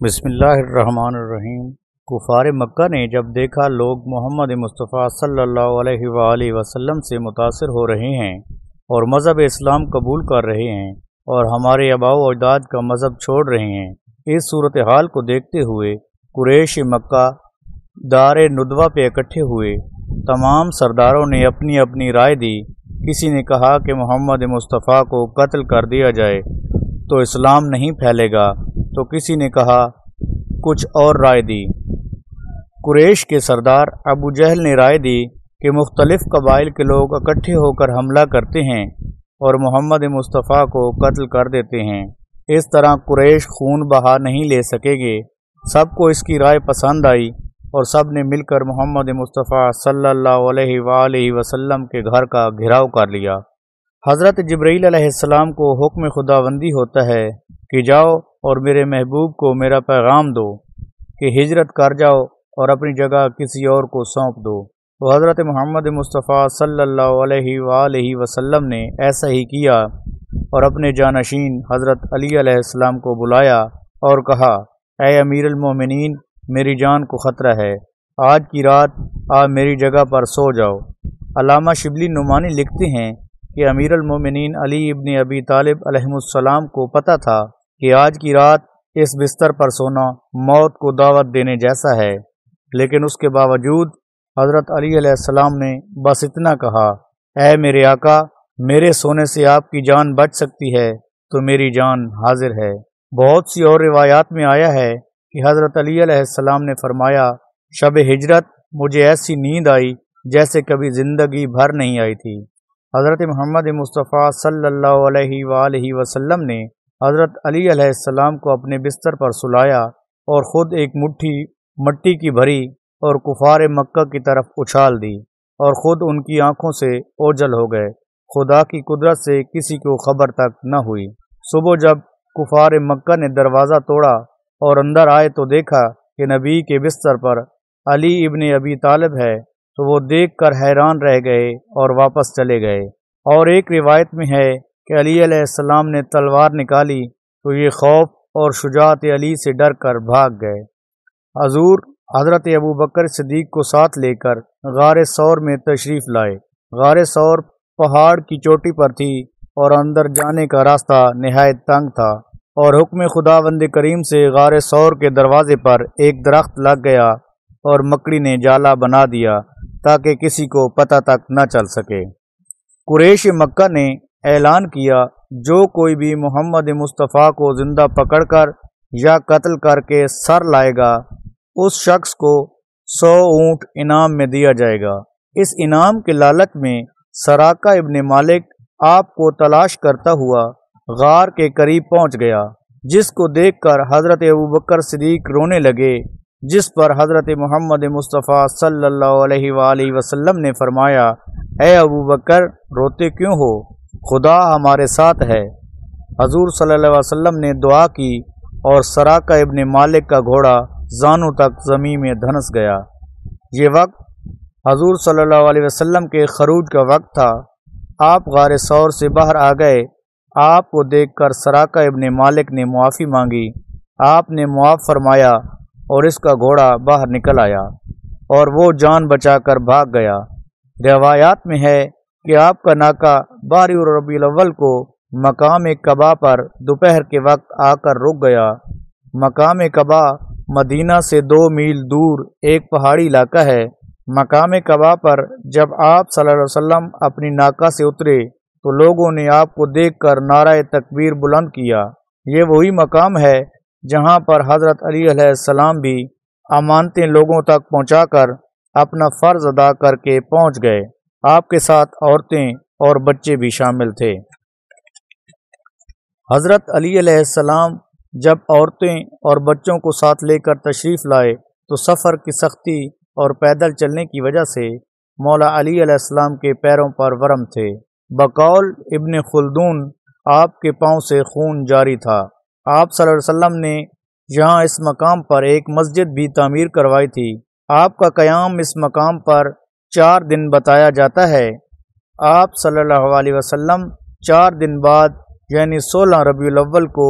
بسم اللہ الرحمن الرحیم۔ کفار مکہ نے جب دیکھا لوگ محمد مصطفیٰ صلی اللہ علیہ وآلہ وسلم سے متاثر ہو رہے ہیں اور مذہب اسلام قبول کر رہے ہیں اور ہمارے آباء و اجداد کا مذہب چھوڑ رہے ہیں، اس صورتحال کو دیکھتے ہوئے قریش مکہ دار ندوہ پہ اکٹھے ہوئے۔ تمام سرداروں نے اپنی اپنی رائے دی۔ کسی نے کہا کہ محمد مصطفیٰ کو قتل کر دیا جائے تو اسلام نہیں پھیلے گا، تو کسی نے کہا کچھ اور رائے دی۔ قریش کے سردار ابو جہل نے رائے دی کہ مختلف قبائل کے لوگ اکٹھے ہو کر حملہ کرتے ہیں اور محمد مصطفیٰ کو قتل کر دیتے ہیں، اس طرح قریش خون بہا نہیں لے سکے گے۔ سب کو اس کی رائے پسند آئی اور سب نے مل کر محمد مصطفیٰ صلی اللہ علیہ وآلہ وسلم کے گھر کا گھیراؤ کر لیا۔ حضرت جبرائیل علیہ السلام کو حکم خداوندی ہوتا ہے کہ جاؤ اور میرے محبوب کو میرا پیغام دو کہ ہجرت کر جاؤ اور اپنی جگہ کسی اور کو سونپ دو، تو حضرت محمد مصطفیٰ صلی اللہ علیہ وآلہ وسلم نے ایسا ہی کیا اور اپنے جانشین حضرت علی علیہ السلام کو بلایا اور کہا، اے امیر المومنین، میری جان کو خطرہ ہے، آج کی رات آپ میری جگہ پر سو جاؤ۔ علامہ شبلی نعمانی لکھتے ہیں کہ امیر المومنین علی ابن ابی طالب علیہ السلام کو پتہ تھا کہ آج کی رات اس بستر پر سونا موت کو دعوت دینے جیسا ہے، لیکن اس کے باوجود حضرت علی علیہ السلام نے بس اتنا کہا، اے میرے آقا، میرے سونے سے آپ کی جان بچ سکتی ہے تو میری جان حاضر ہے۔ بہت سی اور روایات میں آیا ہے کہ حضرت علی علیہ السلام نے فرمایا، شب ہجرت مجھے ایسی نیند آئی جیسے کبھی زندگی بھر نہیں آئی تھی۔ حضرت محمد مصطفیٰ صلی اللہ علیہ وآلہ وسلم نے حضرت علی علیہ السلام کو اپنے بستر پر سلایا اور خود ایک مٹھی مٹی کی بھری اور کفار مکہ کی طرف اچھال دی اور خود ان کی آنکھوں سے اوجھل ہو گئے۔ خدا کی قدرت سے کسی کو خبر تک نہ ہوئی۔ صبح جب کفار مکہ نے دروازہ توڑا اور اندر آئے تو دیکھا کہ نبی کے بستر پر علی ابن ابی طالب ہے، تو وہ دیکھ کر حیران رہ گئے اور واپس چلے گئے۔ اور ایک روایت میں ہے کہ علی علیہ السلام نے تلوار نکالی تو یہ خوف اور شجاعت علی سے ڈر کر بھاگ گئے۔ حضور حضرت ابو بکر صدیق کو ساتھ لے کر غار ثور میں تشریف لائے۔ غار ثور پہاڑ کی چوٹی پر تھی اور اندر جانے کا راستہ نہایت تنگ تھا، اور حکم خداوند کریم سے غار ثور کے دروازے پر ایک درخت لگ گیا اور مکڑی نے جالا بنا دیا تاکہ کسی کو پتہ تک نہ چل سکے۔ قریش مکہ نے اعلان کیا، جو کوئی بھی محمد مصطفیٰ کو زندہ پکڑ کر یا قتل کر کے سر لائے گا، اس شخص کو 100 اونٹ انعام میں دیا جائے گا۔ اس انعام کے لالچ میں سراقہ ابن مالک آپ کو تلاش کرتا ہوا غار کے قریب پہنچ گیا، جس کو دیکھ کر حضرت ابوبکر صدیق رونے لگے، جس پر حضرت محمد مصطفیٰ صلی اللہ علیہ وآلہ وسلم نے فرمایا، اے ابوبکر، روتے کیوں ہو؟ خدا ہمارے ساتھ ہے۔ حضور صلی اللہ علیہ وسلم نے دعا کی اور سراقہ ابن مالک کا گھوڑا زانوں تک زمین میں دھنس گیا۔ یہ وقت حضور صلی اللہ علیہ وسلم کے خروج کا وقت تھا۔ آپ غار ثور سے باہر آ گئے۔ آپ کو دیکھ کر سراقہ ابن مالک نے معافی مانگی۔ آپ نے معاف فرمایا اور اس کا گھوڑا باہر نکل آیا اور وہ جان بچا کر بھاگ گیا۔ روایات میں ہے کہ آپ کا ناکا 12 ربیع الاول کو مقام قبا پر دوپہر کے وقت آ کر رک گیا۔ مقام قبا مدینہ سے 2 میل دور ایک پہاڑی علاقہ ہے۔ مقام قبا پر جب آپ صلی اللہ علیہ وسلم اپنی ناکا سے اترے تو لوگوں نے آپ کو دیکھ کر نعرہ تکبیر بلند کیا۔ یہ وہی مقام ہے جہاں پر حضرت علی علیہ السلام بھی امانتیں لوگوں تک پہنچا کر اپنا فرض ادا کر کے پہنچ گئے۔ آپ کے ساتھ عورتیں اور بچے بھی شامل تھے۔ حضرت علی علیہ السلام جب عورتیں اور بچوں کو ساتھ لے کر تشریف لائے تو سفر کی سختی اور پیدل چلنے کی وجہ سے مولا علی علیہ السلام کے پیروں پر ورم تھے۔ بقول ابن خلدون آپ کے پاؤں سے خون جاری تھا۔ آپ صلی اللہ علیہ وسلم نے یہاں اس مقام پر ایک مسجد بھی تعمیر کروائی تھی۔ آپ کا قیام اس مقام پر 4 دن بتایا جاتا ہے۔ آپ صلی اللہ علیہ وسلم 4 دن بعد یعنی 16 ربیع الاول کو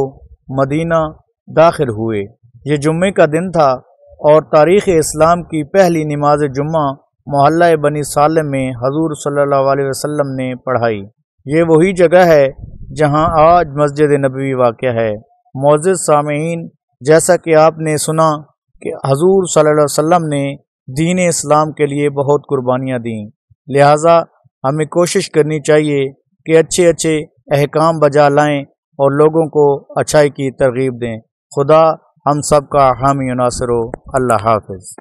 مدینہ داخل ہوئے۔ یہ جمعے کا دن تھا اور تاریخ اسلام کی پہلی نماز جمعہ محلہ بنی سالم میں حضور صلی اللہ علیہ وسلم نے پڑھائی۔ یہ وہی جگہ ہے جہاں آج مسجد نبوی واقع ہے۔ معزز سامعین، جیسا کہ آپ نے سنا کہ حضور صلی اللہ علیہ وسلم نے دین اسلام کے لیے بہت قربانیاں دیں، لہٰذا ہمیں کوشش کرنی چاہیے کہ اچھے اچھے احکام بجا لائیں اور لوگوں کو اچھائی کی ترغیب دیں۔ خدا ہم سب کا حامی و ناصر ہو۔ اللہ حافظ۔